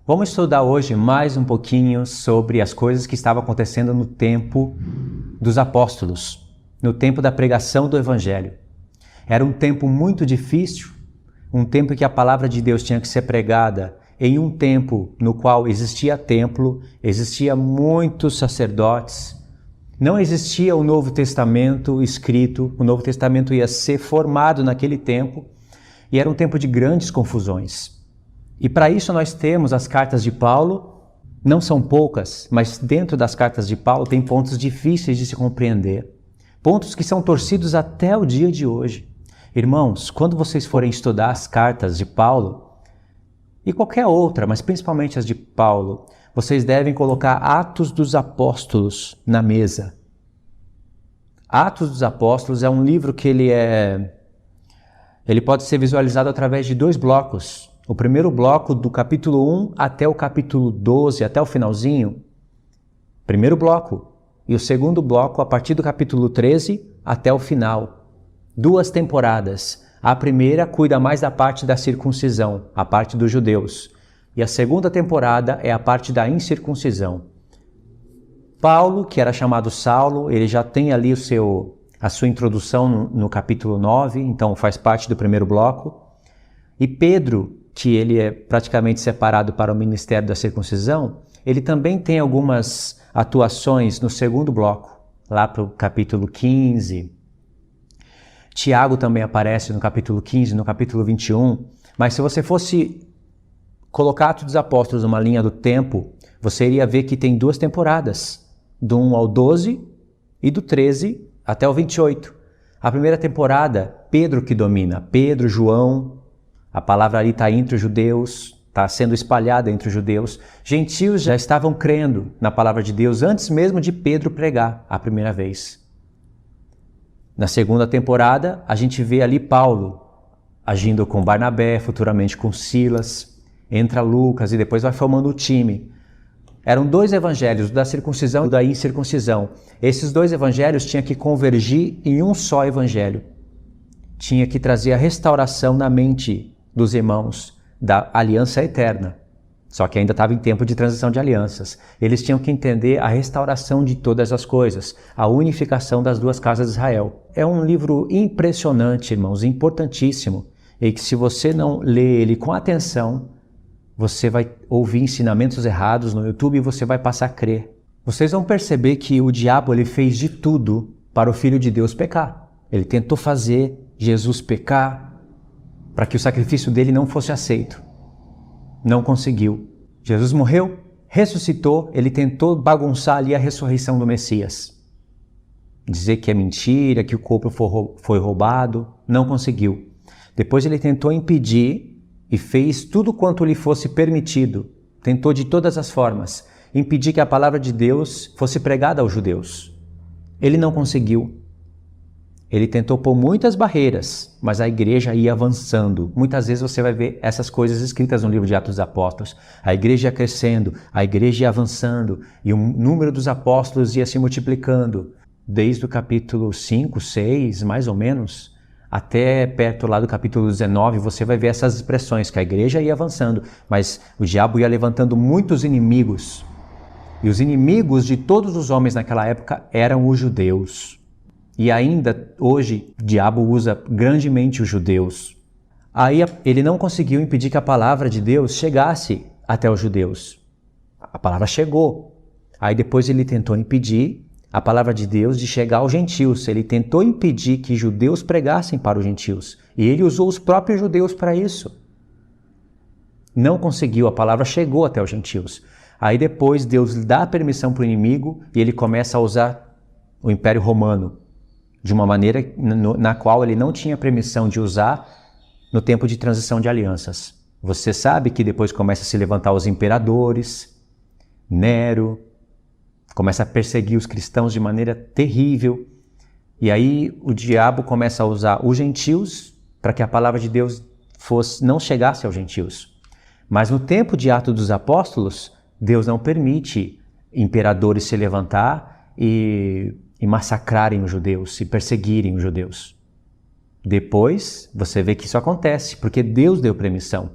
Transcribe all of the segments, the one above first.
Vamos estudar hoje mais um pouquinho sobre as coisas que estavam acontecendo no tempo dos apóstolos, no tempo da pregação do Evangelho. Era um tempo muito difícil, um tempo em que a palavra de Deus tinha que ser pregada em um tempo no qual existia templo, existia muitos sacerdotes, não existia o Novo Testamento escrito, o Novo Testamento ia ser formado naquele tempo e era um tempo de grandes confusões. E para isso nós temos as cartas de Paulo, não são poucas, mas dentro das cartas de Paulo tem pontos difíceis de se compreender, pontos que são torcidos até o dia de hoje. Irmãos, quando vocês forem estudar as cartas de Paulo, e qualquer outra, mas principalmente as de Paulo, vocês devem colocar Atos dos Apóstolos na mesa. Atos dos Apóstolos é um livro que ele pode ser visualizado através de dois blocos. O primeiro bloco do capítulo 1 até o capítulo 12, até o finalzinho, primeiro bloco. E o segundo bloco a partir do capítulo 13 até o final. 2 temporadas. A primeira cuida mais da parte da circuncisão, a parte dos judeus. E a segunda temporada é a parte da incircuncisão. Paulo, que era chamado Saulo, ele já tem ali a sua introdução no capítulo 9, então faz parte do primeiro bloco. E Pedro, que ele é praticamente separado para o ministério da circuncisão, ele também tem algumas atuações no segundo bloco, lá para o capítulo 15. Tiago também aparece no capítulo 15, no capítulo 21. Mas se você fosse colocar Atos dos Apóstolos numa linha do tempo, você iria ver que tem 2 temporadas, do 1 ao 12 e do 13 até o 28. A primeira temporada, Pedro que domina, Pedro, João. A palavra ali está entre os judeus, está sendo espalhada entre os judeus. Gentios já estavam crendo na palavra de Deus antes mesmo de Pedro pregar a primeira vez. Na segunda temporada, a gente vê ali Paulo agindo com Barnabé, futuramente com Silas. Entra Lucas e depois vai formando o time. Eram 2 evangelhos, o da circuncisão e o da incircuncisão. Esses 2 evangelhos tinham que convergir em um só evangelho. Tinha que trazer a restauração na mente dos irmãos da aliança eterna. Só que ainda estava em tempo de transição de alianças. Eles tinham que entender a restauração de todas as coisas, a unificação das 2 casas de Israel. É um livro impressionante, irmãos, importantíssimo, e que se você não lê ele com atenção, você vai ouvir ensinamentos errados no YouTube e você vai passar a crer. Vocês vão perceber que o diabo ele fez de tudo para o Filho de Deus pecar. Ele tentou fazer Jesus pecar, para que o sacrifício dele não fosse aceito. Não conseguiu. Jesus morreu, ressuscitou, ele tentou bagunçar ali a ressurreição do Messias. Dizer que é mentira, que o corpo foi roubado, não conseguiu. Depois ele tentou impedir e fez tudo quanto lhe fosse permitido. Tentou de todas as formas impedir que a palavra de Deus fosse pregada aos judeus. Ele não conseguiu. Ele tentou pôr muitas barreiras, mas a igreja ia avançando. Muitas vezes você vai ver essas coisas escritas no livro de Atos dos Apóstolos. A igreja ia crescendo, a igreja ia avançando e o número dos apóstolos ia se multiplicando. Desde o capítulo 5, 6, mais ou menos, até perto lá do capítulo 19, você vai ver essas expressões, que a igreja ia avançando, mas o diabo ia levantando muitos inimigos. E os inimigos de todos os homens naquela época eram os judeus. E ainda hoje o diabo usa grandemente os judeus. Aí ele não conseguiu impedir que a palavra de Deus chegasse até os judeus. A palavra chegou. Aí depois ele tentou impedir a palavra de Deus de chegar aos gentios. Ele tentou impedir que judeus pregassem para os gentios. E ele usou os próprios judeus para isso. Não conseguiu, a palavra chegou até os gentios. Aí depois Deus dá permissão para o inimigo e ele começa a usar o Império Romano de uma maneira na qual ele não tinha permissão de usar no tempo de transição de alianças. Você sabe que depois começa a se levantar os imperadores, Nero, começa a perseguir os cristãos de maneira terrível. E aí o diabo começa a usar os gentios para que a palavra de Deus não chegasse aos gentios. Mas no tempo de Atos dos Apóstolos, Deus não permite imperadores se levantar e massacrarem os judeus, e perseguirem os judeus. Depois, você vê que isso acontece, porque Deus deu permissão.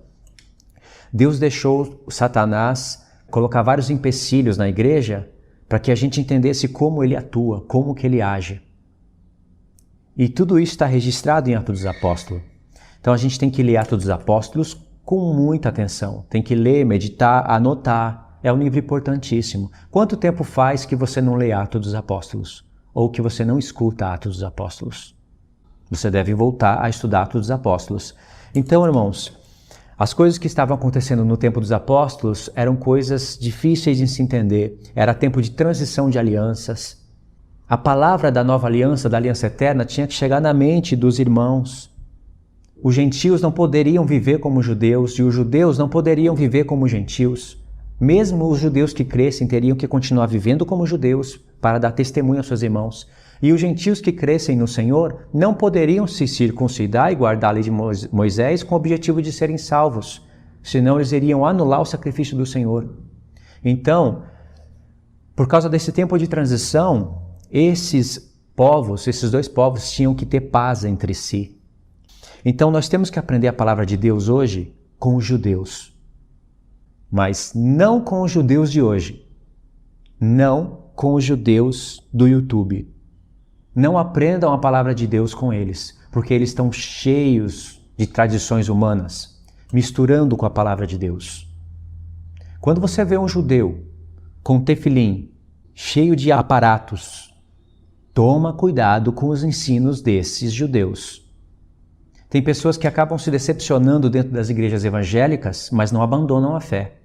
Deus deixou Satanás colocar vários empecilhos na igreja para que a gente entendesse como ele atua, como que ele age. E tudo isso está registrado em Atos dos Apóstolos. Então a gente tem que ler Atos dos Apóstolos com muita atenção. Tem que ler, meditar, anotar. É um livro importantíssimo. Quanto tempo faz que você não lê Atos dos Apóstolos? Ou que você não escuta Atos dos Apóstolos? Você deve voltar a estudar Atos dos Apóstolos. Então, irmãos, as coisas que estavam acontecendo no tempo dos apóstolos eram coisas difíceis de se entender. Era tempo de transição de alianças. A palavra da nova aliança, da aliança eterna, tinha que chegar na mente dos irmãos. Os gentios não poderiam viver como judeus e os judeus não poderiam viver como gentios. Mesmo os judeus que crescem teriam que continuar vivendo como judeus para dar testemunho aos seus irmãos. E os gentios que crescem no Senhor não poderiam se circuncidar e guardar a lei de Moisés com o objetivo de serem salvos, senão eles iriam anular o sacrifício do Senhor. Então, por causa desse tempo de transição, esses dois povos tinham que ter paz entre si. Então nós temos que aprender a palavra de Deus hoje com os judeus, mas não com os judeus de hoje, não com os judeus do YouTube. Não aprendam a palavra de Deus com eles, porque eles estão cheios de tradições humanas, misturando com a palavra de Deus. Quando você vê um judeu com tefilim, cheio de aparatos, toma cuidado com os ensinos desses judeus. Tem pessoas que acabam se decepcionando dentro das igrejas evangélicas, mas não abandonam a fé.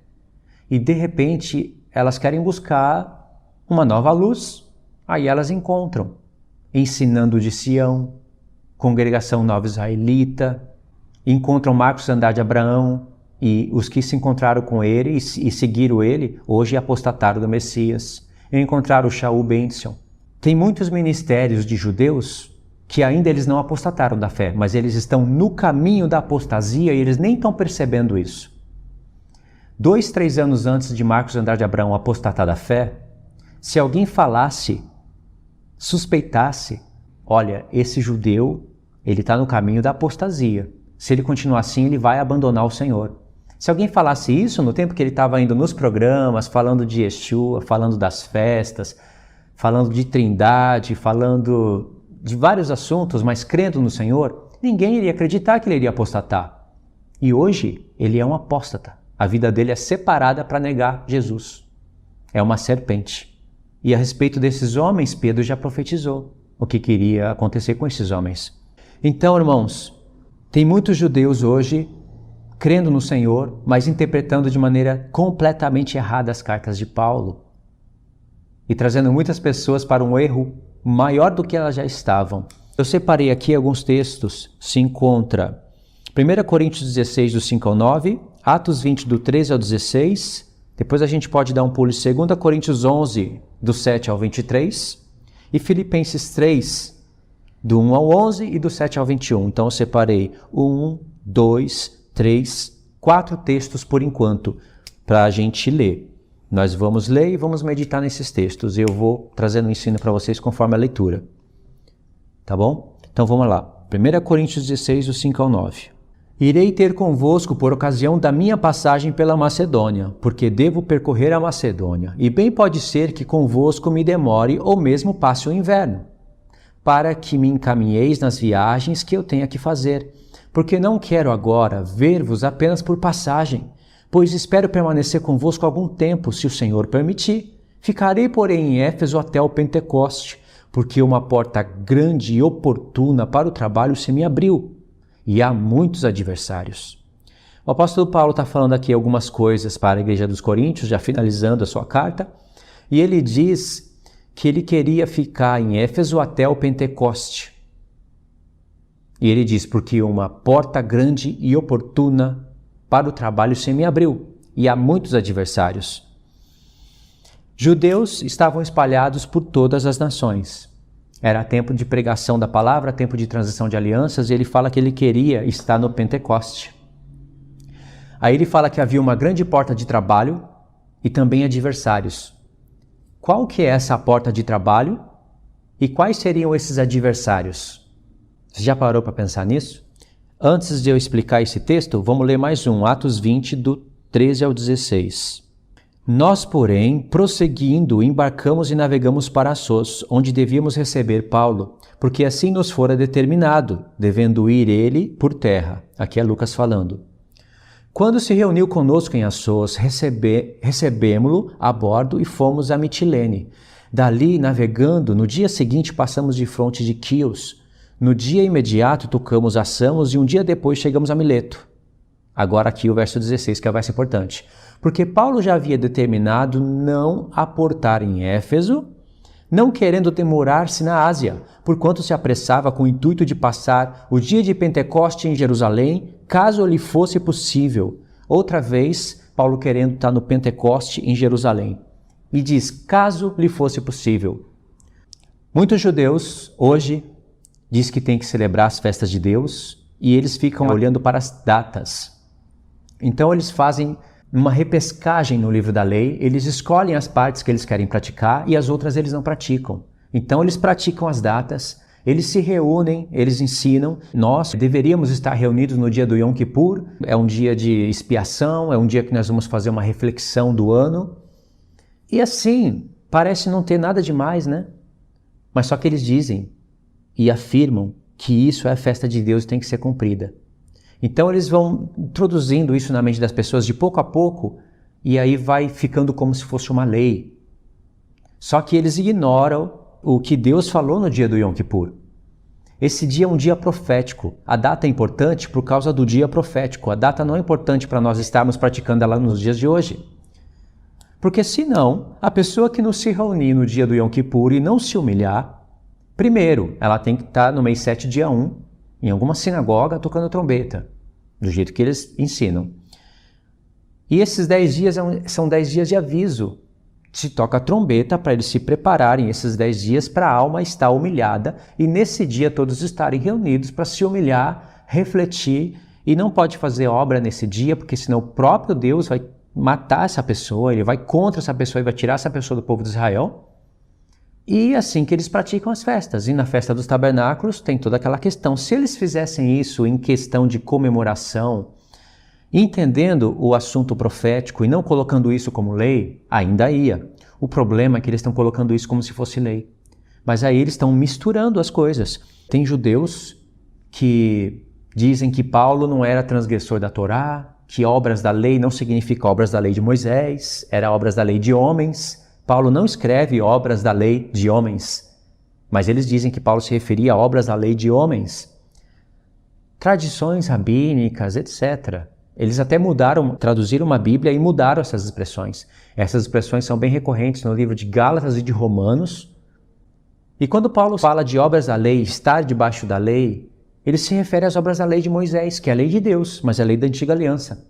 E de repente elas querem buscar uma nova luz, aí elas encontram Ensinando de Sião, Congregação Nova Israelita, encontram Marcos Andar de Abraão, e os que se encontraram com ele e seguiram ele, hoje apostataram do Messias. Encontraram o Shaul Benson. Tem muitos ministérios de judeus que ainda eles não apostataram da fé, mas eles estão no caminho da apostasia e eles nem estão percebendo isso. 2, 3 anos antes de Marcos Andar de Abraão apostatar da fé, se alguém falasse, suspeitasse, olha, esse judeu, ele está no caminho da apostasia. Se ele continuar assim, ele vai abandonar o Senhor. Se alguém falasse isso no tempo que ele estava indo nos programas, falando de Yeshua, falando das festas, falando de Trindade, falando de vários assuntos, mas crendo no Senhor, ninguém iria acreditar que ele iria apostatar. E hoje, ele é um apóstata. A vida dele é separada para negar Jesus. É uma serpente. E a respeito desses homens, Pedro já profetizou o que queria acontecer com esses homens. Então, irmãos, tem muitos judeus hoje crendo no Senhor, mas interpretando de maneira completamente errada as cartas de Paulo e trazendo muitas pessoas para um erro maior do que elas já estavam. Eu separei aqui alguns textos. Se encontra 1 Coríntios 16, do 5 ao 9, Atos 20, do 13 ao 16, depois a gente pode dar um pulo em 2 Coríntios 11, do 7 ao 23, e Filipenses 3, do 1 ao 11 e do 7 ao 21. Então eu separei 1, 2, 3, 4 textos por enquanto, para a gente ler. Nós vamos ler e vamos meditar nesses textos. Eu vou trazendo um ensino para vocês conforme a leitura. Tá bom? Então vamos lá. 1 Coríntios 16, do 5 ao 9. Irei ter convosco por ocasião da minha passagem pela Macedônia, porque devo percorrer a Macedônia, e bem pode ser que convosco me demore ou mesmo passe o inverno, para que me encaminheis nas viagens que eu tenha que fazer, porque não quero agora ver-vos apenas por passagem, pois espero permanecer convosco algum tempo, se o Senhor permitir. Ficarei, porém, em Éfeso até o Pentecoste, porque uma porta grande e oportuna para o trabalho se me abriu, e há muitos adversários. O apóstolo Paulo está falando aqui algumas coisas para a igreja dos Coríntios, já finalizando a sua carta, e ele diz que ele queria ficar em Éfeso até o Pentecoste. E ele diz, porque uma porta grande e oportuna para o trabalho se me abriu, e há muitos adversários. Judeus estavam espalhados por todas as nações. Era tempo de pregação da palavra, tempo de transição de alianças, e ele fala que ele queria estar no Pentecoste. Aí ele fala que havia uma grande porta de trabalho e também adversários. Qual que é essa porta de trabalho e quais seriam esses adversários? Você já parou para pensar nisso? Antes de eu explicar esse texto, vamos ler mais um, Atos 20, do 13 ao 16. Nós, porém, prosseguindo, embarcamos e navegamos para Assos, onde devíamos receber Paulo, porque assim nos fora determinado, devendo ir ele por terra. Aqui é Lucas falando. Quando se reuniu conosco em Assos, recebemo-lo a bordo e fomos a Mitilene. Dali, navegando, no dia seguinte passamos de fronte de Quios. No dia imediato tocamos a Samos e um dia depois chegamos a Mileto. Agora aqui o verso 16, que é o verso importante. Porque Paulo já havia determinado não aportar em Éfeso, não querendo demorar-se na Ásia, porquanto se apressava com o intuito de passar o dia de Pentecoste em Jerusalém, caso lhe fosse possível. Outra vez, Paulo querendo estar no Pentecoste em Jerusalém. E diz, caso lhe fosse possível. Muitos judeus, hoje, diz que tem que celebrar as festas de Deus, e eles ficam olhando para as datas. Então eles fazem uma repescagem no livro da lei, eles escolhem as partes que eles querem praticar e as outras eles não praticam. Então eles praticam as datas, eles se reúnem, eles ensinam. Nós deveríamos estar reunidos no dia do Yom Kippur, é um dia de expiação, é um dia que nós vamos fazer uma reflexão do ano. E assim, parece não ter nada demais, né? Mas só que eles dizem e afirmam que isso é a festa de Deus e tem que ser cumprida. Então eles vão introduzindo isso na mente das pessoas de pouco a pouco e aí vai ficando como se fosse uma lei. Só que eles ignoram o que Deus falou no dia do Yom Kippur. Esse dia é um dia profético. A data é importante por causa do dia profético. A data não é importante para nós estarmos praticando ela nos dias de hoje. Porque senão, a pessoa que não se reunir no dia do Yom Kippur e não se humilhar, primeiro, ela tem que estar no mês 7, dia 1, em alguma sinagoga tocando trombeta, do jeito que eles ensinam. E esses 10 dias são 10 dias de aviso. Se toca a trombeta para eles se prepararem esses 10 dias para a alma estar humilhada e nesse dia todos estarem reunidos para se humilhar, refletir e não pode fazer obra nesse dia porque senão o próprio Deus vai matar essa pessoa, ele vai contra essa pessoa e vai tirar essa pessoa do povo de Israel. E assim que eles praticam as festas. E na festa dos tabernáculos tem toda aquela questão. Se eles fizessem isso em questão de comemoração, entendendo o assunto profético e não colocando isso como lei, ainda ia. O problema é que eles estão colocando isso como se fosse lei. Mas aí eles estão misturando as coisas. Tem judeus que dizem que Paulo não era transgressor da Torá, que obras da lei não significa obras da lei de Moisés, era obras da lei de homens. Paulo não escreve obras da lei de homens, mas eles dizem que Paulo se referia a obras da lei de homens. Tradições rabínicas, etc. Eles até traduziram uma Bíblia e mudaram essas expressões. Essas expressões são bem recorrentes no livro de Gálatas e de Romanos. E quando Paulo fala de obras da lei, estar debaixo da lei, ele se refere às obras da lei de Moisés, que é a lei de Deus, mas é a lei da antiga aliança.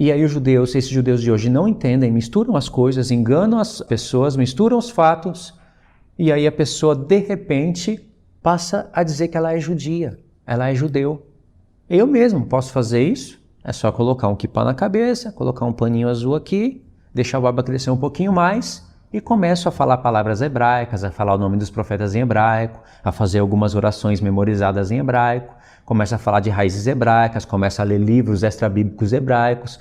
E aí esses judeus de hoje não entendem, misturam as coisas, enganam as pessoas, misturam os fatos, e aí a pessoa, de repente, passa a dizer que ela é judia, ela é judeu. Eu mesmo posso fazer isso, é só colocar um quipá na cabeça, colocar um paninho azul aqui, deixar a barba crescer um pouquinho mais, e começo a falar palavras hebraicas, a falar o nome dos profetas em hebraico, a fazer algumas orações memorizadas em hebraico, começo a falar de raízes hebraicas, começo a ler livros extrabíblicos hebraicos,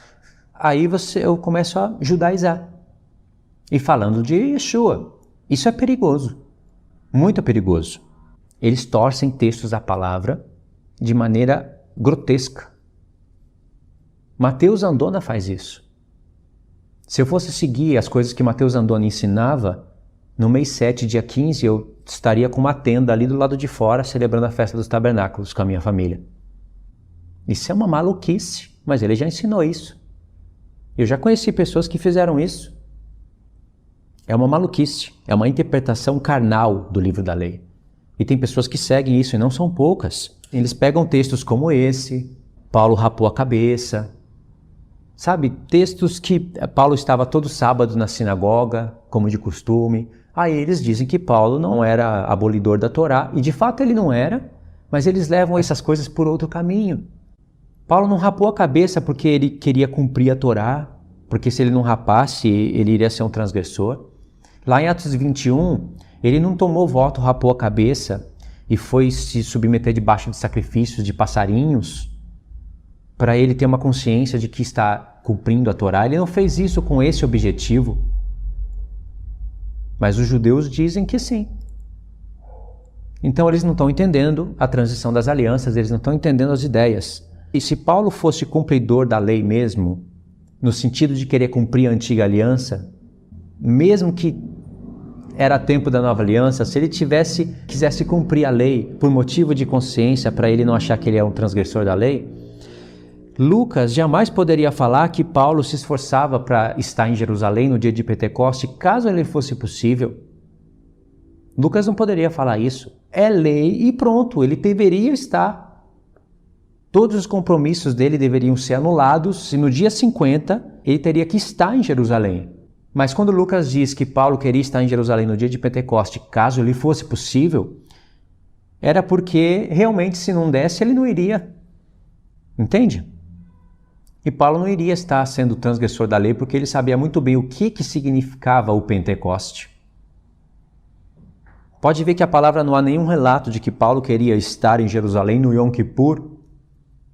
aí eu começo a judaizar. E falando de Yeshua, isso é perigoso, muito perigoso. Eles torcem textos da palavra de maneira grotesca. Mateus Andona faz isso. Se eu fosse seguir as coisas que Mateus Andona ensinava, no mês 7, dia 15, eu estaria com uma tenda ali do lado de fora, celebrando a festa dos tabernáculos com a minha família. Isso é uma maluquice, mas ele já ensinou isso. Eu já conheci pessoas que fizeram isso. É uma maluquice, é uma interpretação carnal do livro da lei. E tem pessoas que seguem isso, e não são poucas. Eles pegam textos como esse, Paulo rapou a cabeça, sabe, textos que Paulo estava todo sábado na sinagoga, como de costume. Aí eles dizem que Paulo não era abolidor da Torá, e de fato ele não era, mas eles levam essas coisas por outro caminho. Paulo não rapou a cabeça porque ele queria cumprir a Torá, porque se ele não rapasse, ele iria ser um transgressor. Lá em Atos 21, ele não tomou voto, rapou a cabeça e foi se submeter debaixo de sacrifícios de passarinhos, para ele ter uma consciência de que está cumprindo a Torá. Ele não fez isso com esse objetivo. Mas os judeus dizem que sim. Então eles não estão entendendo a transição das alianças, eles não estão entendendo as ideias. E se Paulo fosse cumpridor da lei mesmo, no sentido de querer cumprir a antiga aliança, mesmo que era tempo da nova aliança, se ele quisesse cumprir a lei por motivo de consciência, para ele não achar que ele é um transgressor da lei, Lucas jamais poderia falar que Paulo se esforçava para estar em Jerusalém no dia de Pentecoste, caso ele fosse possível. Lucas não poderia falar isso. É lei e pronto, ele deveria estar. Todos os compromissos dele deveriam ser anulados e no dia 50 ele teria que estar em Jerusalém. Mas quando Lucas diz que Paulo queria estar em Jerusalém no dia de Pentecoste, caso lhe fosse possível, era porque realmente se não desse ele não iria. Entende? E Paulo não iria estar sendo transgressor da lei porque ele sabia muito bem o que significava o Pentecoste. Pode ver que a palavra não há nenhum relato de que Paulo queria estar em Jerusalém no Yom Kippur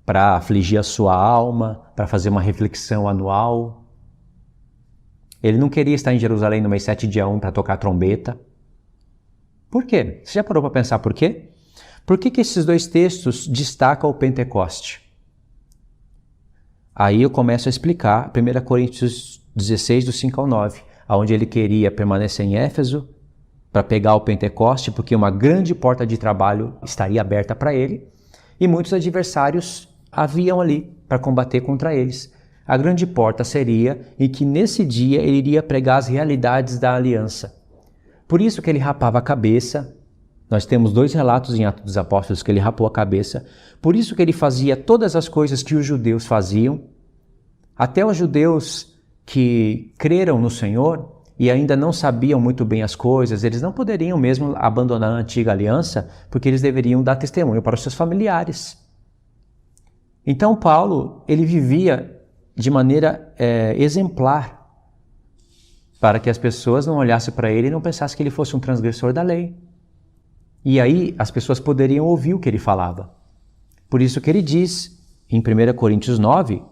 para afligir a sua alma, para fazer uma reflexão anual. Ele não queria estar em Jerusalém no mês 7 dia 1 para tocar trombeta. Por quê? Você já parou para pensar por quê? Por que esses dois textos destacam o Pentecoste? Aí eu começo a explicar 1 Coríntios 16, do 5 ao 9, onde ele queria permanecer em Éfeso para pegar o Pentecoste, porque uma grande porta de trabalho estaria aberta para ele, e muitos adversários haviam ali para combater contra eles. A grande porta seria em que nesse dia ele iria pregar as realidades da aliança. Por isso que ele rapava a cabeça. Nós temos 2 relatos em Atos dos Apóstolos que ele rapou a cabeça. Por isso que ele fazia todas as coisas que os judeus faziam. Até os judeus que creram no Senhor e ainda não sabiam muito bem as coisas, eles não poderiam mesmo abandonar a antiga aliança, porque eles deveriam dar testemunho para os seus familiares. Então Paulo, ele vivia de maneira exemplar, para que as pessoas não olhassem para ele e não pensassem que ele fosse um transgressor da lei. E aí as pessoas poderiam ouvir o que ele falava. Por isso que ele diz, em 1 Coríntios 9,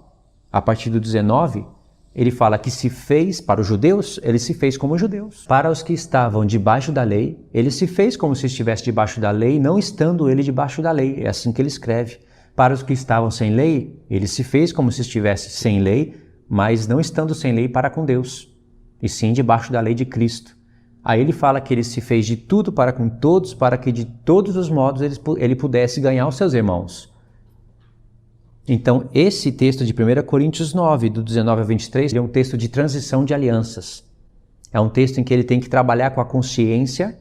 a partir do 19, ele fala que se fez, para os judeus, ele se fez como judeus. Para os que estavam debaixo da lei, ele se fez como se estivesse debaixo da lei, não estando ele debaixo da lei. É assim que ele escreve. Para os que estavam sem lei, ele se fez como se estivesse sem lei, mas não estando sem lei para com Deus, e sim debaixo da lei de Cristo. Aí ele fala que ele se fez de tudo para com todos, para que de todos os modos ele pudesse ganhar os seus irmãos. Então, esse texto de 1 Coríntios 9, do 19 a 23, é um texto de transição de alianças. É um texto em que ele tem que trabalhar com a consciência,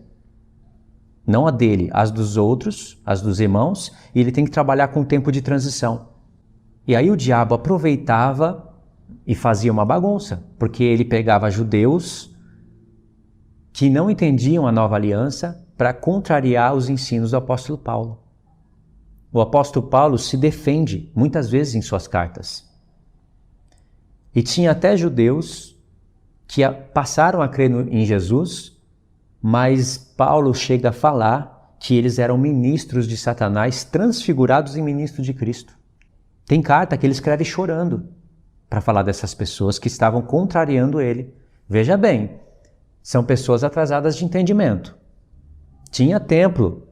não a dele, as dos outros, as dos irmãos, e ele tem que trabalhar com o tempo de transição. E aí o diabo aproveitava e fazia uma bagunça, porque ele pegava judeus que não entendiam a nova aliança para contrariar os ensinos do apóstolo Paulo. O apóstolo Paulo se defende muitas vezes em suas cartas. E tinha até judeus que passaram a crer em Jesus, mas Paulo chega a falar que eles eram ministros de Satanás transfigurados em ministros de Cristo. Tem carta que ele escreve chorando para falar dessas pessoas que estavam contrariando ele. Veja bem, são pessoas atrasadas de entendimento. Tinha templo,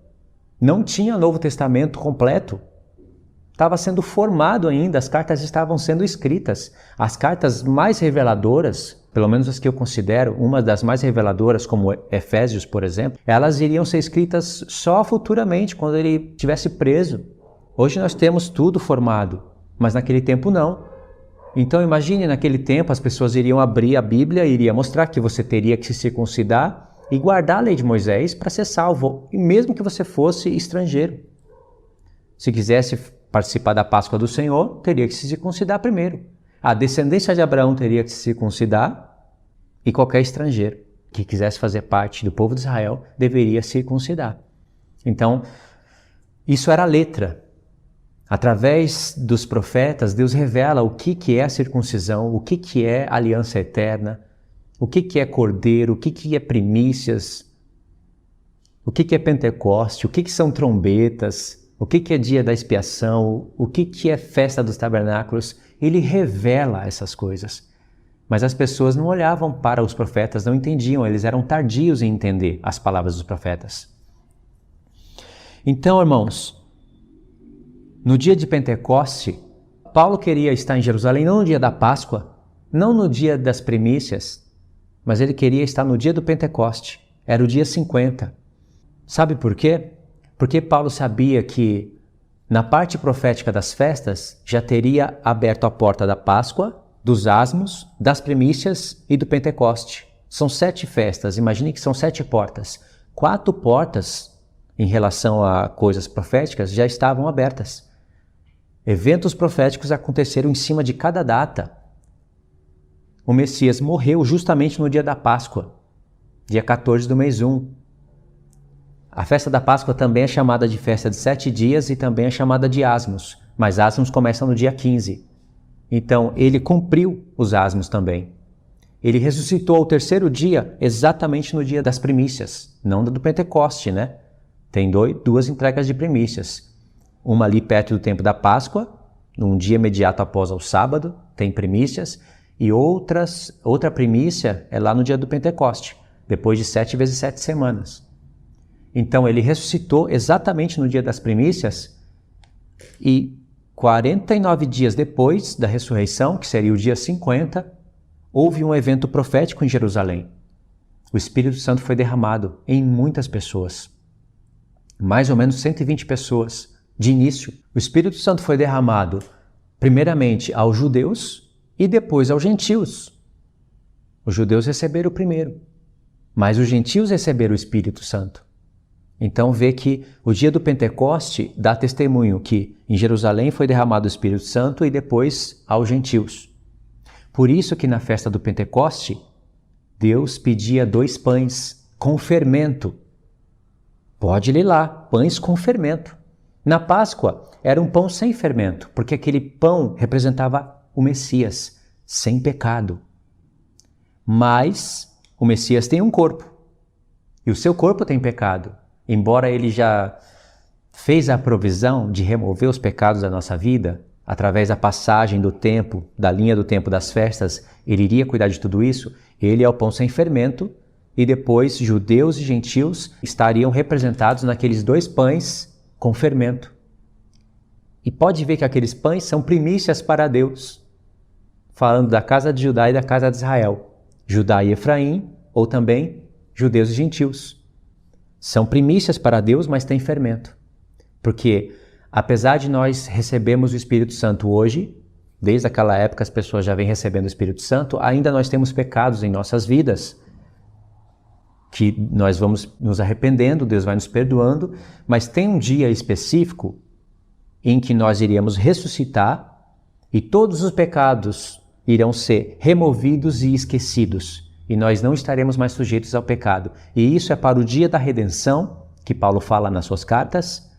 não tinha Novo Testamento completo. Estava sendo formado ainda, as cartas estavam sendo escritas. As cartas mais reveladoras, pelo menos as que eu considero, uma das mais reveladoras, como Efésios, por exemplo, elas iriam ser escritas só futuramente, quando ele estivesse preso. Hoje nós temos tudo formado, mas naquele tempo não. Então imagine, naquele tempo as pessoas iriam abrir a Bíblia e iria mostrar que você teria que se circuncidar e guardar a lei de Moisés para ser salvo, e mesmo que você fosse estrangeiro. Se quisesse participar da Páscoa do Senhor, teria que se circuncidar primeiro. A descendência de Abraão teria que se circuncidar, e qualquer estrangeiro que quisesse fazer parte do povo de Israel deveria circuncidar. Então, isso era a letra. Através dos profetas, Deus revela o que é a circuncisão, o que é aliança eterna, o que é cordeiro, o que é primícias, o que é Pentecoste, o que são trombetas. o que é dia da expiação, o que é festa dos tabernáculos. Ele revela essas coisas. Mas as pessoas não olhavam para os profetas, não entendiam, eles eram tardios em entender as palavras dos profetas. Então, irmãos, no dia de Pentecoste, Paulo queria estar em Jerusalém não no dia da Páscoa, não no dia das primícias, mas ele queria estar no dia do Pentecoste. Era o dia 50. Sabe por quê? Porque Paulo sabia que na parte profética das festas já teria aberto a porta da Páscoa, dos asmos, das primícias e do Pentecoste. São 7 festas, imagine que são 7 portas. 4 portas, em relação a coisas proféticas, já estavam abertas. Eventos proféticos aconteceram em cima de cada data. O Messias morreu justamente no dia da Páscoa, dia 14 do mês 1. A festa da Páscoa também é chamada de festa de 7 dias e também é chamada de asmos, mas asmos começam no dia 15. Então, ele cumpriu os asmos também. Ele ressuscitou ao 3º dia, exatamente no dia das primícias, não do Pentecoste, né? Tem 2 entregas de primícias. Uma ali perto do tempo da Páscoa, num dia imediato após ao sábado, tem primícias, e outra primícia é lá no dia do Pentecoste, depois de 7 vezes 7 semanas. Então, ele ressuscitou exatamente no dia das primícias e 49 dias depois da ressurreição, que seria o dia 50, houve um evento profético em Jerusalém. O Espírito Santo foi derramado em muitas pessoas, mais ou menos 120 pessoas de início. O Espírito Santo foi derramado primeiramente aos judeus e depois aos gentios. Os judeus receberam o primeiro, mas os gentios receberam o Espírito Santo. Então vê que o dia do Pentecoste dá testemunho que em Jerusalém foi derramado o Espírito Santo e depois aos gentios. Por isso que na festa do Pentecoste, Deus pedia 2 pães com fermento. Pode ler lá, pães com fermento. Na Páscoa era um pão sem fermento, porque aquele pão representava o Messias, sem pecado. Mas o Messias tem um corpo, e o seu corpo tem pecado. Embora ele já fez a provisão de remover os pecados da nossa vida, através da passagem do tempo, da linha do tempo das festas, ele iria cuidar de tudo isso. Ele é o pão sem fermento, e depois judeus e gentios estariam representados naqueles 2 pães com fermento. E pode ver que aqueles pães são primícias para Deus, falando da casa de Judá e da casa de Israel, Judá e Efraim, ou também judeus e gentios. São primícias para Deus, mas tem fermento. Porque, apesar de nós recebermos o Espírito Santo hoje, desde aquela época as pessoas já vêm recebendo o Espírito Santo, ainda nós temos pecados em nossas vidas, que nós vamos nos arrependendo, Deus vai nos perdoando, mas tem um dia específico em que nós iríamos ressuscitar e todos os pecados irão ser removidos e esquecidos. E nós não estaremos mais sujeitos ao pecado. E isso é para o dia da redenção, que Paulo fala nas suas cartas,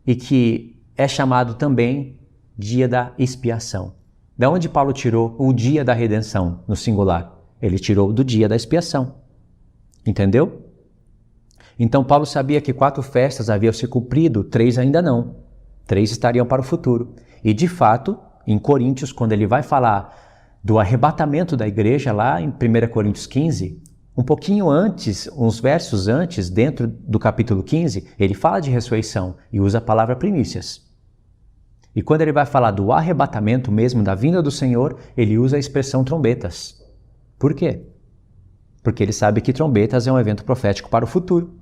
e que é chamado também dia da expiação. Da onde Paulo tirou o dia da redenção, no singular? Ele tirou do dia da expiação. Entendeu? Então Paulo sabia que 4 festas haviam se cumprido, 3 ainda não. 3 estariam para o futuro. E de fato, em Coríntios, quando ele vai falar do arrebatamento da igreja, lá em 1 Coríntios 15, um pouquinho antes, uns versos antes, dentro do capítulo 15, ele fala de ressurreição e usa a palavra primícias. E quando ele vai falar do arrebatamento mesmo, da vinda do Senhor, ele usa a expressão trombetas. Por quê? Porque ele sabe que trombetas é um evento profético para o futuro.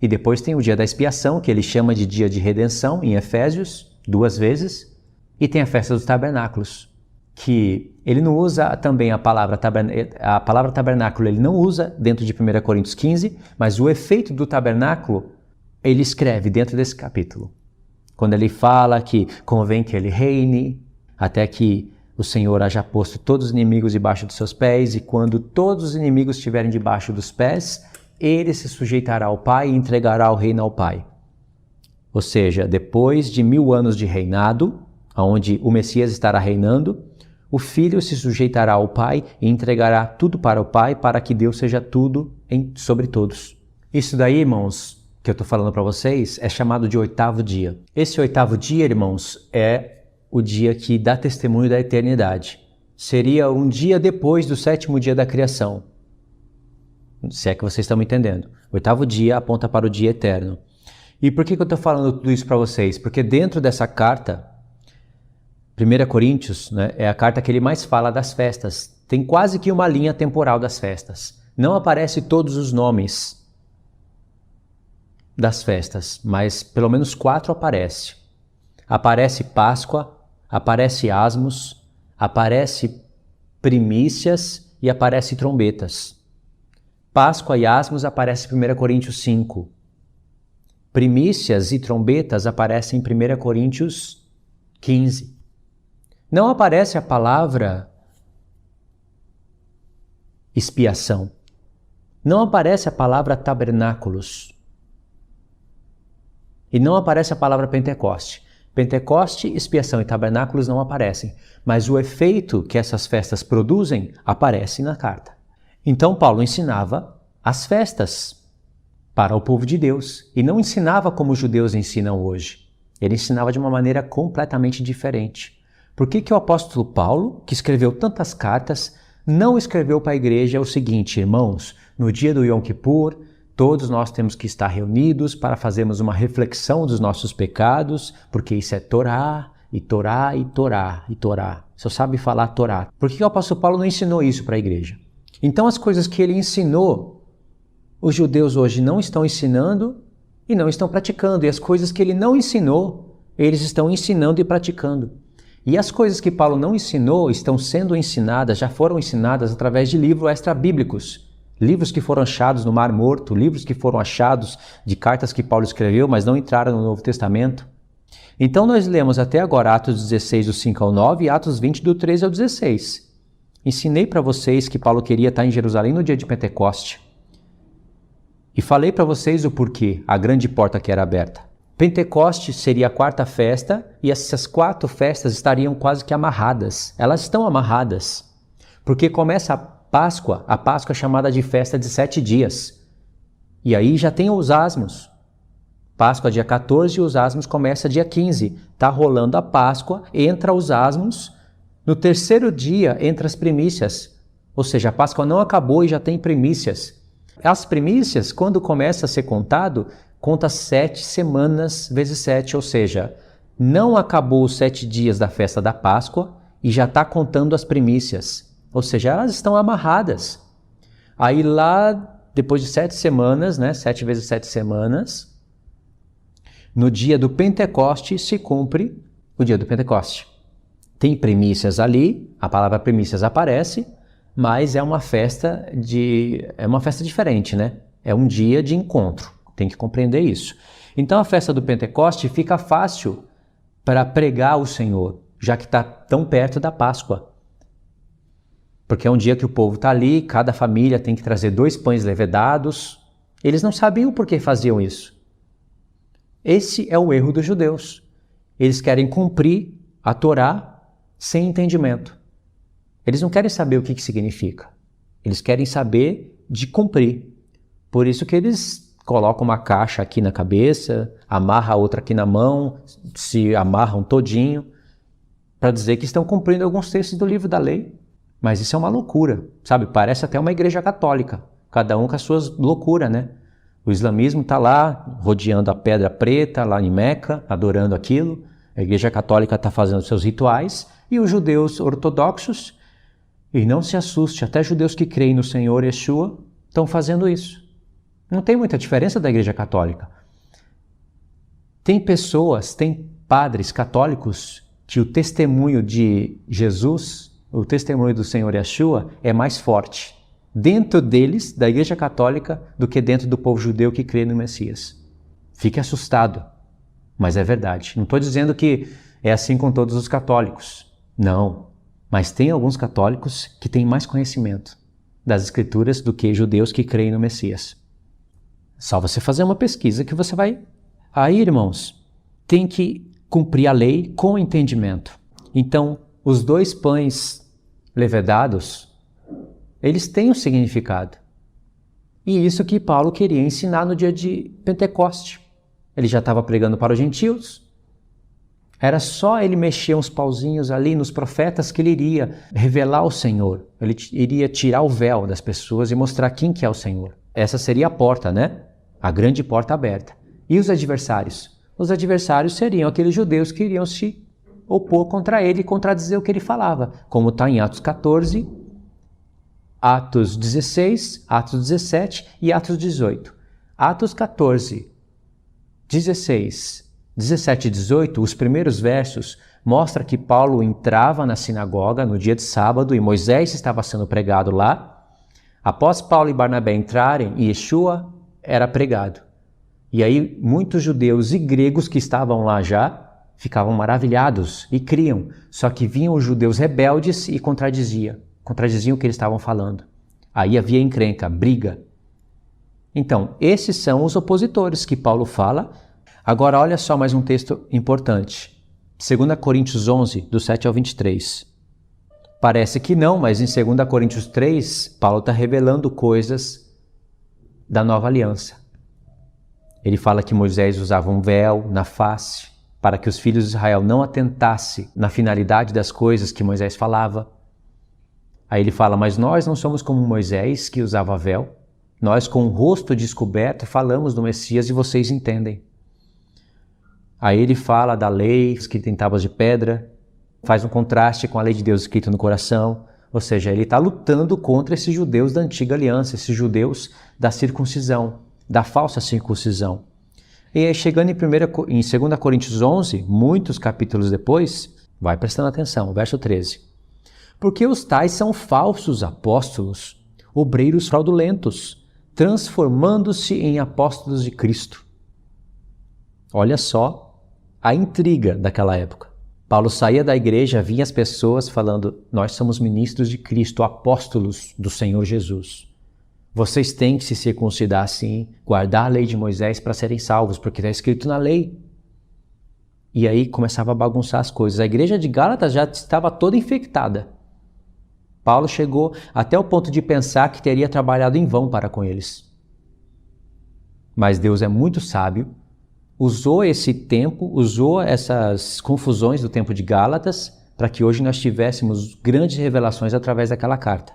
E depois tem o dia da expiação, que ele chama de dia de redenção, em Efésios, 2 vezes, e tem a festa dos tabernáculos, que ele não usa também a palavra tabernáculo, ele não usa dentro de 1 Coríntios 15, mas o efeito do tabernáculo ele escreve dentro desse capítulo. Quando ele fala que convém que ele reine, até que o Senhor haja posto todos os inimigos debaixo dos seus pés, e quando todos os inimigos estiverem debaixo dos pés, ele se sujeitará ao Pai e entregará o reino ao Pai. Ou seja, depois de 1000 anos de reinado, onde o Messias estará reinando, o Filho se sujeitará ao Pai e entregará tudo para o Pai, para que Deus seja tudo sobre todos. Isso daí, irmãos, que eu estou falando para vocês é chamado de oitavo dia. Esse oitavo dia, irmãos, é o dia que dá testemunho da eternidade. Seria um dia depois do sétimo dia da criação. Se é que vocês estão me entendendo. O oitavo dia aponta para o dia eterno. E por que eu estou falando tudo isso para vocês? Porque dentro dessa carta, 1 Coríntios, né, é a carta que ele mais fala das festas. Tem quase que uma linha temporal das festas. Não aparece todos os nomes das festas, mas pelo menos 4 aparece. Aparece Páscoa, aparece Asmos, aparece primícias e aparece trombetas. Páscoa e Asmos aparece em 1 Coríntios 5. Primícias e trombetas aparecem em 1 Coríntios 15. Não aparece a palavra expiação. Não aparece a palavra tabernáculos. E não aparece a palavra Pentecoste. Pentecoste, expiação e tabernáculos não aparecem, mas o efeito que essas festas produzem aparece na carta. Então Paulo ensinava as festas para o povo de Deus e não ensinava como os judeus ensinam hoje. Ele ensinava de uma maneira completamente diferente. Por que o apóstolo Paulo, que escreveu tantas cartas, não escreveu para a igreja o seguinte: irmãos, no dia do Yom Kippur, todos nós temos que estar reunidos para fazermos uma reflexão dos nossos pecados, porque isso é Torá, e Torá, e Torá, e Torá. Só sabe falar Torá. Por que o apóstolo Paulo não ensinou isso para a igreja? Então as coisas que ele ensinou, os judeus hoje não estão ensinando e não estão praticando. E as coisas que ele não ensinou, eles estão ensinando e praticando. E as coisas que Paulo não ensinou estão sendo ensinadas, já foram ensinadas através de livros extra-bíblicos. Livros que foram achados no Mar Morto, livros que foram achados de cartas que Paulo escreveu, mas não entraram no Novo Testamento. Então nós lemos até agora Atos 16, do 5 ao 9 e Atos 20, do 13 ao 16. Ensinei para vocês que Paulo queria estar em Jerusalém no dia de Pentecoste. E falei para vocês o porquê, a grande porta que era aberta. Pentecoste seria a quarta festa e essas 4 festas estariam quase que amarradas. Elas estão amarradas, porque começa a Páscoa é chamada de festa de 7 dias. E aí já tem os asmos. Páscoa dia 14 e os asmos começa dia 15. Está rolando a Páscoa, entra os asmos. No terceiro dia entra as primícias. Ou seja, a Páscoa não acabou e já tem primícias. As primícias, quando começa a ser contado, conta 7 semanas vezes 7, ou seja, não acabou os 7 dias da festa da Páscoa e já está contando as primícias. Ou seja, elas estão amarradas. Aí lá, depois de 7 semanas, 7 vezes 7 semanas, no dia do Pentecoste se cumpre o dia do Pentecoste. Tem primícias ali, a palavra primícias aparece, mas é uma festa diferente, né? É um dia de encontro, tem que compreender isso. Então a festa do Pentecoste fica fácil para pregar o Senhor, já que está tão perto da Páscoa. Porque é um dia que o povo está ali, cada família tem que trazer 2 pães levedados. Eles não sabiam por que faziam isso. Esse é o erro dos judeus. Eles querem cumprir a Torá sem entendimento. Eles não querem saber o que significa. Eles querem saber de cumprir. Por isso que eles colocam uma caixa aqui na cabeça, amarram a outra aqui na mão, se amarram todinho, para dizer que estão cumprindo alguns textos do livro da lei. Mas isso é uma loucura, sabe? Parece até uma igreja católica, cada um com as suas loucuras, né? O islamismo está lá, rodeando a pedra preta, lá em Meca, adorando aquilo. A igreja católica está fazendo seus rituais. E os judeus ortodoxos, e não se assuste, até judeus que creem no Senhor Yeshua estão fazendo isso. Não tem muita diferença da igreja católica. Tem pessoas, tem padres católicos que o testemunho de Jesus, o testemunho do Senhor Yeshua é mais forte dentro deles, da Igreja Católica, do que dentro do povo judeu que crê no Messias. Fique assustado, mas é verdade. Não estou dizendo que é assim com todos os católicos. Não, mas tem alguns católicos que têm mais conhecimento das Escrituras do que judeus que creem no Messias. Só você fazer uma pesquisa que você vai... Aí, irmãos, tem que cumprir a lei com entendimento. Então, os 2 pães levedados, eles têm um significado. E isso que Paulo queria ensinar no dia de Pentecoste. Ele já estava pregando para os gentios. Era só ele mexer uns pauzinhos ali nos profetas que ele iria revelar o Senhor. Ele iria tirar o véu das pessoas e mostrar quem que é o Senhor. Essa seria a porta, né? A grande porta aberta. E os adversários? Os adversários seriam aqueles judeus que iriam se opor contra ele e contradizer o que ele falava, como está em Atos 14, Atos 16, Atos 17 e Atos 18. Atos 14, 16, 17 e 18, os primeiros versos, mostra que Paulo entrava na sinagoga no dia de sábado e Moisés estava sendo pregado lá. Após Paulo e Barnabé entrarem, Yeshua era pregado. E aí muitos judeus e gregos que estavam lá já ficavam maravilhados e criam. Só que vinham os judeus rebeldes e contradiziam o que eles estavam falando. Aí havia encrenca, briga. Então, esses são os opositores que Paulo fala. Agora olha só mais um texto importante. 2 Coríntios 11, do 7 ao 23. Parece que não, mas em 2 Coríntios 3, Paulo está revelando coisas da nova aliança. Ele fala que Moisés usava um véu na face para que os filhos de Israel não atentassem na finalidade das coisas que Moisés falava. Aí ele fala, mas nós não somos como Moisés, que usava véu. Nós, com o rosto descoberto, falamos do Messias e vocês entendem. Aí ele fala da lei escrita em tábuas de pedra, faz um contraste com a lei de Deus escrita no coração. Ou seja, ele está lutando contra esses judeus da antiga aliança, esses judeus da circuncisão, da falsa circuncisão. E aí, chegando em 2 Coríntios 11, muitos capítulos depois, vai prestando atenção, verso 13. Porque os tais são falsos apóstolos, obreiros fraudulentos, transformando-se em apóstolos de Cristo. Olha só a intriga daquela época. Paulo saía da igreja, vinha as pessoas falando, nós somos ministros de Cristo, apóstolos do Senhor Jesus. Vocês têm que se circuncidar sim, guardar a lei de Moisés para serem salvos, porque está escrito na lei. E aí começava a bagunçar as coisas. A igreja de Gálatas já estava toda infectada. Paulo chegou até o ponto de pensar que teria trabalhado em vão para com eles. Mas Deus é muito sábio, usou esse tempo, usou essas confusões do tempo de Gálatas para que hoje nós tivéssemos grandes revelações através daquela carta.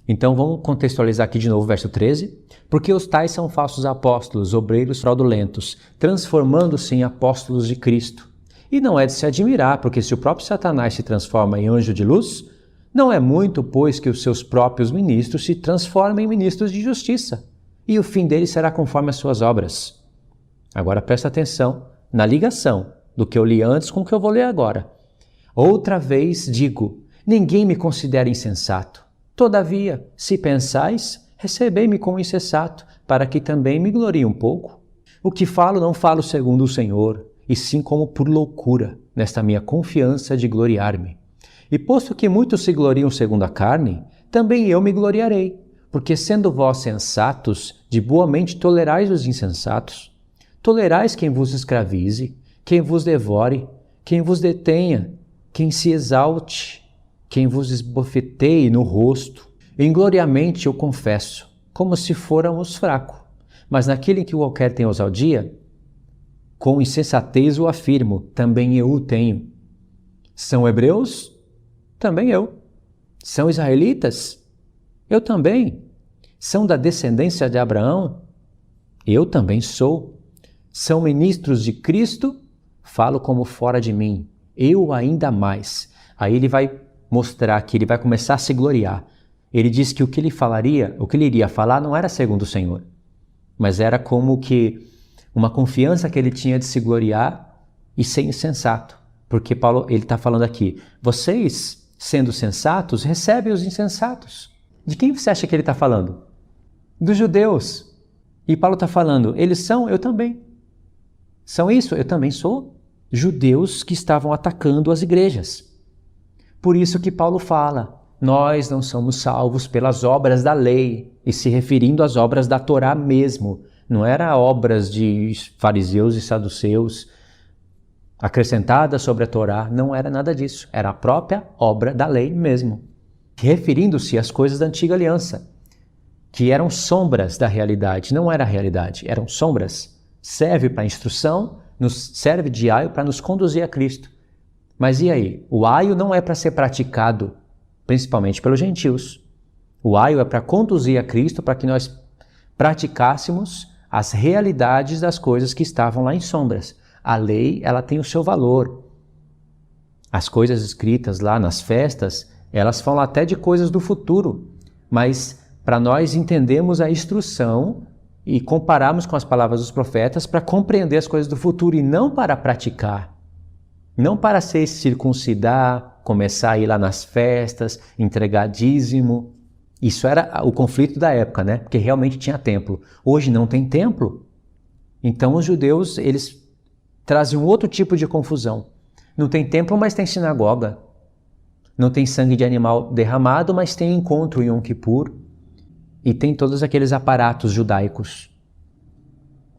Então vamos contextualizar aqui de novo o verso 13. Porque os tais são falsos apóstolos, obreiros fraudulentos, transformando-se em apóstolos de Cristo. E não é de se admirar, porque se o próprio Satanás se transforma em anjo de luz, não é muito, pois, que os seus próprios ministros se transformem em ministros de justiça, e o fim deles será conforme as suas obras. Agora presta atenção na ligação do que eu li antes com o que eu vou ler agora. Outra vez digo, ninguém me considera insensato. Todavia, se pensais, recebei-me como insensato, para que também me glorie um pouco. O que falo, não falo segundo o Senhor, e sim como por loucura, nesta minha confiança de gloriar-me. E posto que muitos se gloriam segundo a carne, também eu me gloriarei, porque sendo vós sensatos, de boa mente tolerais os insensatos. Tolerais quem vos escravize, quem vos devore, quem vos detenha, quem se exalte, quem vos esbofeteie no rosto. Ingloriamente eu confesso, como se fôramos fracos, mas naquele em que qualquer tem ousadia, com insensatez o afirmo, também eu o tenho. São hebreus? Também eu. São israelitas? Eu também. São da descendência de Abraão? Eu também sou. São ministros de Cristo? Falo como fora de mim. Eu ainda mais. Aí ele vai mostrar que ele vai começar a se gloriar. Ele diz que o que ele iria falar não era segundo o Senhor, mas era como que uma confiança que ele tinha de se gloriar e ser insensato. Porque Paulo, ele está falando aqui, vocês, sendo sensatos, recebem os insensatos. De quem você acha que ele está falando? Dos judeus. E Paulo está falando, eles são, eu também. São isso, eu também sou. Judeus que estavam atacando as igrejas. Por isso que Paulo fala, nós não somos salvos pelas obras da lei, e se referindo às obras da Torá mesmo. Não era obras de fariseus e saduceus acrescentadas sobre a Torá, não era nada disso. Era a própria obra da lei mesmo, referindo-se às coisas da antiga aliança. que eram sombras da realidade, não era a realidade, eram sombras. Serve para instrução, nos serve de aio para nos conduzir a Cristo. Mas e aí? O aio não é para ser praticado, principalmente pelos gentios. O aio é para conduzir a Cristo, para que nós praticássemos as realidades das coisas que estavam lá em sombras. A lei, ela tem o seu valor. As coisas escritas lá nas festas, elas falam até de coisas do futuro, mas para nós entendermos a instrução e compararmos com as palavras dos profetas para compreender as coisas do futuro e não para praticar. Não para se circuncidar, começar a ir lá nas festas, entregar dízimo. Isso era o conflito da época, né? Porque realmente tinha templo. Hoje não tem templo. Então os judeus, eles trazem um outro tipo de confusão. Não tem templo, mas tem sinagoga. Não tem sangue de animal derramado, mas tem encontro em Yom Kippur. E tem todos aqueles aparatos judaicos.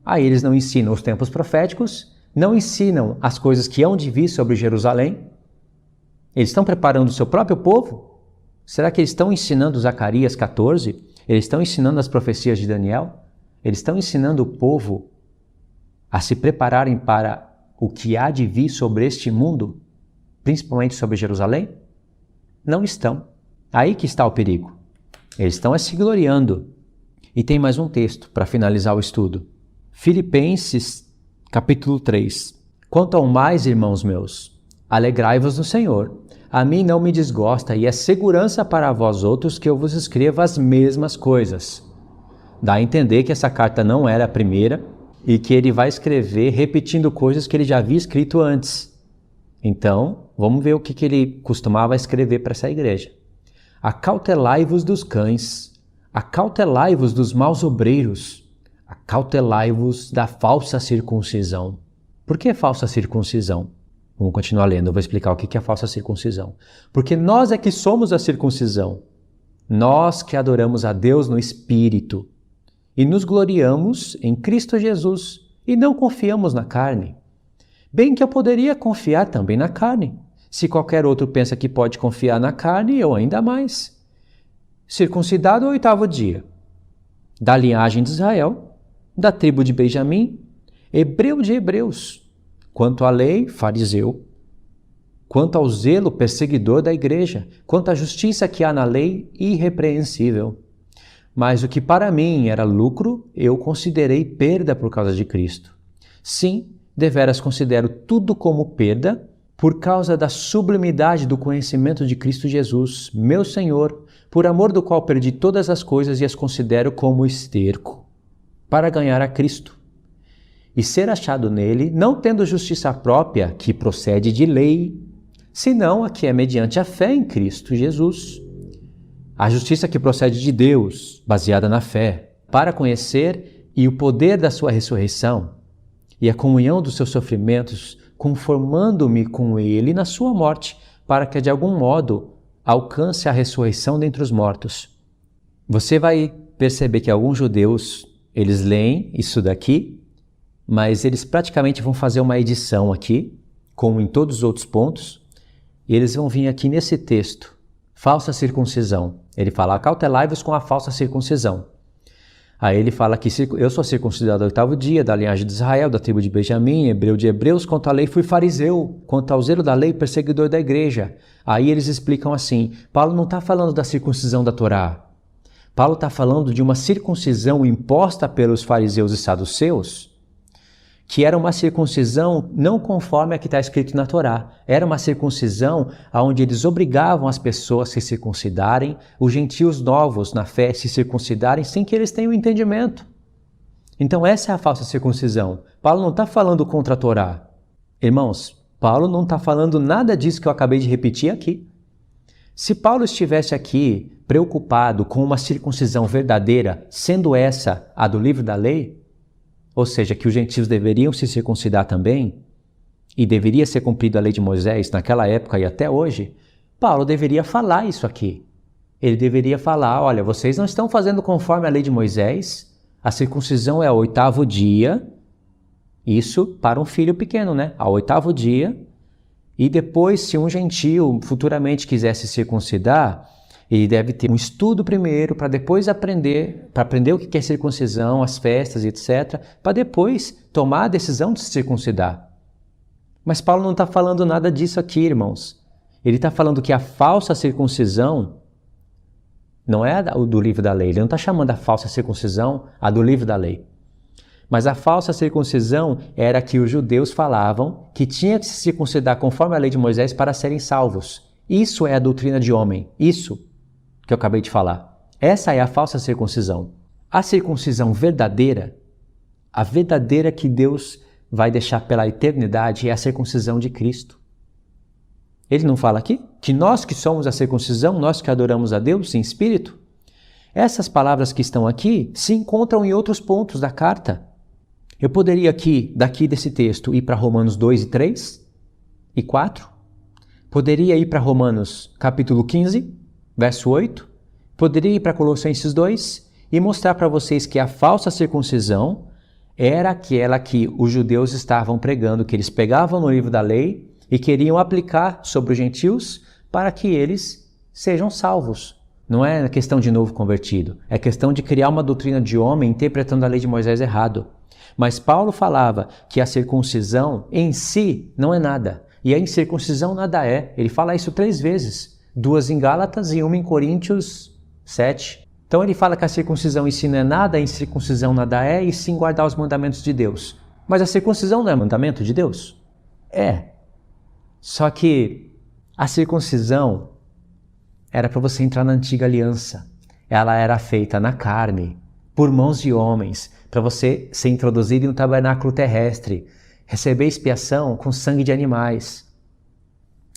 Aí eles não ensinam os tempos proféticos, não ensinam as coisas que hão de vir sobre Jerusalém. Eles estão preparando o seu próprio povo? Será que eles estão ensinando Zacarias 14? Eles estão ensinando as profecias de Daniel? Eles estão ensinando o povo a se prepararem para o que há de vir sobre este mundo, principalmente sobre Jerusalém? Não estão. Aí que está o perigo. Eles estão se gloriando. E tem mais um texto para finalizar o estudo. Filipenses, capítulo 3. Quanto ao mais, irmãos meus, alegrai-vos no Senhor. A mim não me desgosta e é segurança para vós outros que eu vos escreva as mesmas coisas. Dá a entender que essa carta não era a primeira e que ele vai escrever repetindo coisas que ele já havia escrito antes. Então, vamos ver o que ele costumava escrever para essa igreja. Acautelai-vos dos cães, acautelai-vos dos maus obreiros, acautelai-vos da falsa circuncisão. Por que falsa circuncisão? Vamos continuar lendo, eu vou explicar o que é a falsa circuncisão. Porque nós é que somos a circuncisão. Nós que adoramos a Deus no Espírito e nos gloriamos em Cristo Jesus e não confiamos na carne. Bem que eu poderia confiar também na carne. Se qualquer outro pensa que pode confiar na carne, eu ainda mais. Circuncidado ao 8º dia, da linhagem de Israel, da tribo de Benjamim, hebreu de hebreus, quanto à lei, fariseu, quanto ao zelo, perseguidor da igreja, quanto à justiça que há na lei, irrepreensível. Mas o que para mim era lucro, eu considerei perda por causa de Cristo. Sim, deveras considero tudo como perda, por causa da sublimidade do conhecimento de Cristo Jesus, meu Senhor, por amor do qual perdi todas as coisas e as considero como esterco, para ganhar a Cristo, e ser achado nele, não tendo justiça própria, que procede de lei, senão a que é mediante a fé em Cristo Jesus. A justiça que procede de Deus, baseada na fé, para conhecer e o poder da sua ressurreição, e a comunhão dos seus sofrimentos, conformando-me com ele na sua morte, para que de algum modo alcance a ressurreição dentre os mortos. Você vai perceber que alguns judeus, eles leem isso daqui, mas eles praticamente vão fazer uma edição aqui, como em todos os outros pontos, e eles vão vir aqui nesse texto, falsa circuncisão. Ele fala, acautelai-vos com a falsa circuncisão. Aí ele fala que eu sou circuncidado ao 8º dia, da linhagem de Israel, da tribo de Benjamim, hebreu de hebreus, quanto à lei fui fariseu, quanto ao zelo da lei, perseguidor da igreja. Aí eles explicam assim, Paulo não está falando da circuncisão da Torá. Paulo está falando de uma circuncisão imposta pelos fariseus e saduceus, que era uma circuncisão não conforme a que está escrito na Torá. Era uma circuncisão onde eles obrigavam as pessoas a se circuncidarem, os gentios novos na fé se circuncidarem sem que eles tenham entendimento. Então essa é a falsa circuncisão. Paulo não está falando contra a Torá. Irmãos, Paulo não está falando nada disso que eu acabei de repetir aqui. Se Paulo estivesse aqui preocupado com uma circuncisão verdadeira, sendo essa a do livro da lei, ou seja, que os gentios deveriam se circuncidar também, e deveria ser cumprida a lei de Moisés naquela época e até hoje, Paulo deveria falar isso aqui. Ele deveria falar, olha, vocês não estão fazendo conforme a lei de Moisés, a circuncisão é ao 8º dia, isso para um filho pequeno, né? Ao 8º dia, e depois, se um gentio futuramente quisesse circuncidar, E deve ter um estudo primeiro para depois aprender o que é circuncisão, as festas, etc., para depois tomar a decisão de se circuncidar. Mas Paulo não está falando nada disso aqui, irmãos. Ele está falando que a falsa circuncisão não é a do livro da lei. Ele não está chamando a falsa circuncisão a do livro da lei. Mas a falsa circuncisão era que os judeus falavam que tinha que se circuncidar conforme a lei de Moisés para serem salvos. Isso é a doutrina de homem. Isso que eu acabei de falar. Essa é a falsa circuncisão. A circuncisão verdadeira, a verdadeira que Deus vai deixar pela eternidade, é a circuncisão de Cristo. Ele não fala aqui que nós que somos a circuncisão, nós que adoramos a Deus em espírito? Essas palavras que estão aqui se encontram em outros pontos da carta. Eu poderia aqui, daqui desse texto, ir para Romanos 2 e 3 e 4. Poderia ir para Romanos capítulo 15, verso 8. Poderia ir para Colossenses 2 e mostrar para vocês que a falsa circuncisão era aquela que os judeus estavam pregando, que eles pegavam no livro da lei e queriam aplicar sobre os gentios para que eles sejam salvos. Não é questão de novo convertido, é questão de criar uma doutrina de homem interpretando a lei de Moisés errado. Mas Paulo falava que a circuncisão em si não é nada. E a incircuncisão nada é. Ele fala isso 3 vezes. 2 em Gálatas e 1 em Coríntios 7. Então ele fala que a circuncisão em si não é nada, a incircuncisão nada é, e sim guardar os mandamentos de Deus. Mas a circuncisão não é mandamento de Deus? É. Só que a circuncisão era para você entrar na antiga aliança. Ela era feita na carne, por mãos de homens, para você ser introduzido em um tabernáculo terrestre, receber expiação com sangue de animais.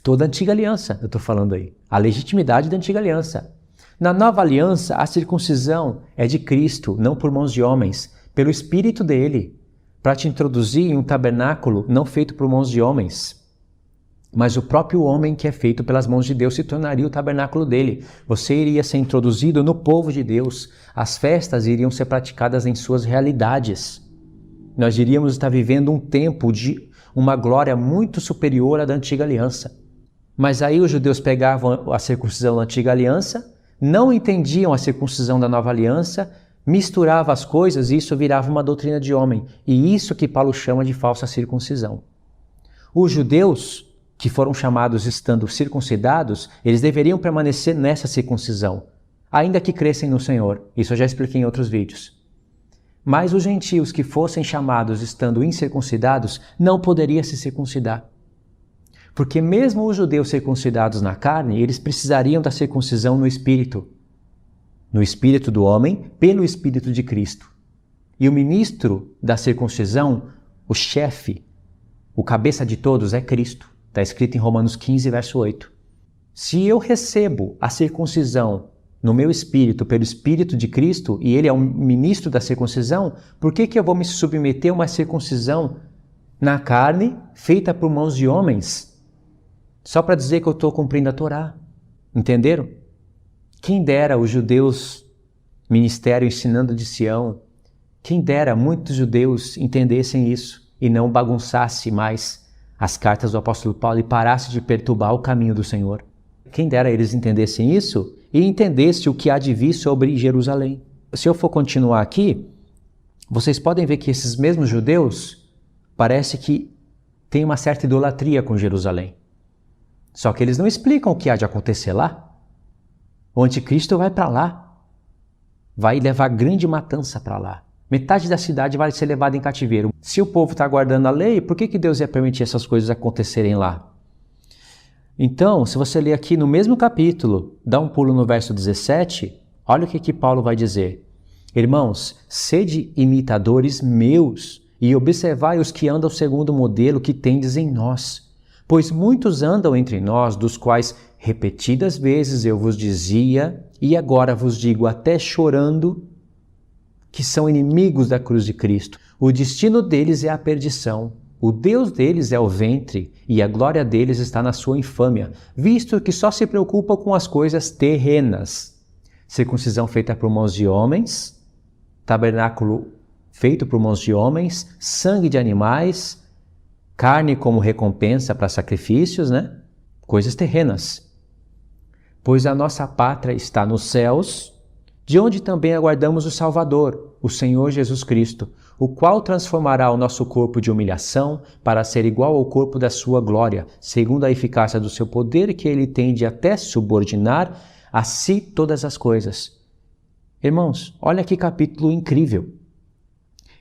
Toda a antiga aliança, eu estou falando aí. A legitimidade da antiga aliança. Na nova aliança, a circuncisão é de Cristo, não por mãos de homens, pelo Espírito dele, para te introduzir em um tabernáculo não feito por mãos de homens. Mas o próprio homem que é feito pelas mãos de Deus se tornaria o tabernáculo dele. Você iria ser introduzido no povo de Deus. As festas iriam ser praticadas em suas realidades. Nós iríamos estar vivendo um tempo de uma glória muito superior à da antiga aliança. Mas aí os judeus pegavam a circuncisão da antiga aliança, não entendiam a circuncisão da nova aliança, misturavam as coisas e isso virava uma doutrina de homem. E isso que Paulo chama de falsa circuncisão. Os judeus que foram chamados estando circuncidados, eles deveriam permanecer nessa circuncisão, ainda que crescem no Senhor. Isso eu já expliquei em outros vídeos. Mas os gentios que fossem chamados estando incircuncidados, não poderiam se circuncidar. Porque mesmo os judeus circuncidados na carne, eles precisariam da circuncisão no espírito do homem, pelo Espírito de Cristo. E o ministro da circuncisão, o chefe, o cabeça de todos é Cristo. Está escrito em Romanos 15, verso 8. Se eu recebo a circuncisão no meu espírito, pelo Espírito de Cristo, e ele é o ministro da circuncisão, por que eu vou me submeter a uma circuncisão na carne, feita por mãos de homens, só para dizer que eu estou cumprindo a Torá? Entenderam? Quem dera os judeus, ministério ensinando de Sião, quem dera muitos judeus entendessem isso e não bagunçasse mais as cartas do apóstolo Paulo e parasse de perturbar o caminho do Senhor. Quem dera eles entendessem isso e entendessem o que há de vir sobre Jerusalém. Se eu for continuar aqui, vocês podem ver que esses mesmos judeus parece que têm uma certa idolatria com Jerusalém. Só que eles não explicam o que há de acontecer lá. O anticristo vai para lá, vai levar grande matança para lá. Metade da cidade vai ser levada em cativeiro. Se o povo está guardando a lei, por que Deus ia permitir essas coisas acontecerem lá? Então, se você ler aqui no mesmo capítulo, dá um pulo no verso 17, olha o que Paulo vai dizer. Irmãos, sede imitadores meus e observai os que andam segundo o modelo que tendes em nós. Pois muitos andam entre nós, dos quais repetidas vezes eu vos dizia, e agora vos digo até chorando, que são inimigos da cruz de Cristo. O destino deles é a perdição. O Deus deles é o ventre e a glória deles está na sua infâmia, visto que só se preocupam com as coisas terrenas. Circuncisão feita por mãos de homens, tabernáculo feito por mãos de homens, sangue de animais, carne como recompensa para sacrifícios, né? Coisas terrenas. pois a nossa pátria está nos céus, de onde também aguardamos o Salvador, o Senhor Jesus Cristo, o qual transformará o nosso corpo de humilhação para ser igual ao corpo da sua glória, segundo a eficácia do seu poder, que ele tem de até subordinar a si todas as coisas. Irmãos, olha que capítulo incrível.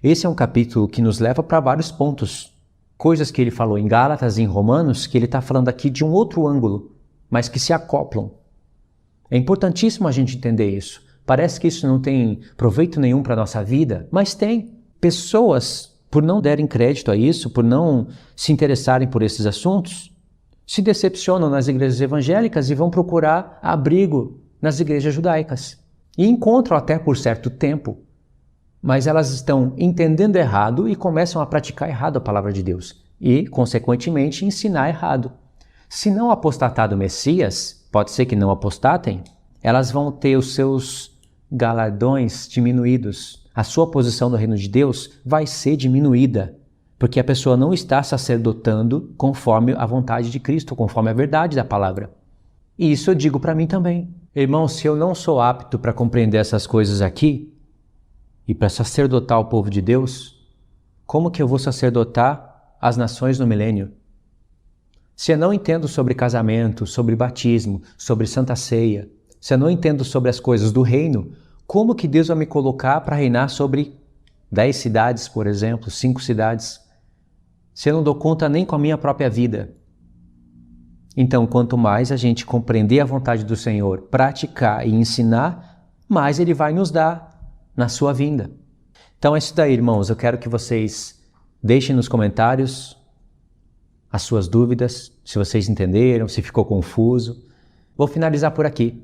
Esse é um capítulo que nos leva para vários pontos. Coisas que ele falou em Gálatas e em Romanos, que ele está falando aqui de um outro ângulo, mas que se acoplam. É importantíssimo a gente entender isso. Parece que isso não tem proveito nenhum para a nossa vida, mas tem. Pessoas, por não derem crédito a isso, por não se interessarem por esses assuntos, se decepcionam nas igrejas evangélicas e vão procurar abrigo nas igrejas judaicas. E encontram até por certo tempo, mas elas estão entendendo errado e começam a praticar errado a palavra de Deus e, consequentemente, ensinar errado. Se não apostatar do Messias, pode ser que não apostatem, elas vão ter os seus galardões diminuídos. A sua posição no reino de Deus vai ser diminuída, porque a pessoa não está sacerdotando conforme a vontade de Cristo, conforme a verdade da palavra. E isso eu digo para mim também. Irmão, se eu não sou apto para compreender essas coisas aqui e para sacerdotar o povo de Deus, como que eu vou sacerdotar as nações no milênio? Se eu não entendo sobre casamento, sobre batismo, sobre santa ceia, se eu não entendo sobre as coisas do reino, como que Deus vai me colocar para reinar sobre 10 cidades, por exemplo, 5 cidades, se eu não dou conta nem com a minha própria vida? Então, quanto mais a gente compreender a vontade do Senhor, praticar e ensinar, mais Ele vai nos dar na sua vinda. Então é isso daí, irmãos. Eu quero que vocês deixem nos comentários as suas dúvidas, se vocês entenderam, se ficou confuso. Vou finalizar por aqui.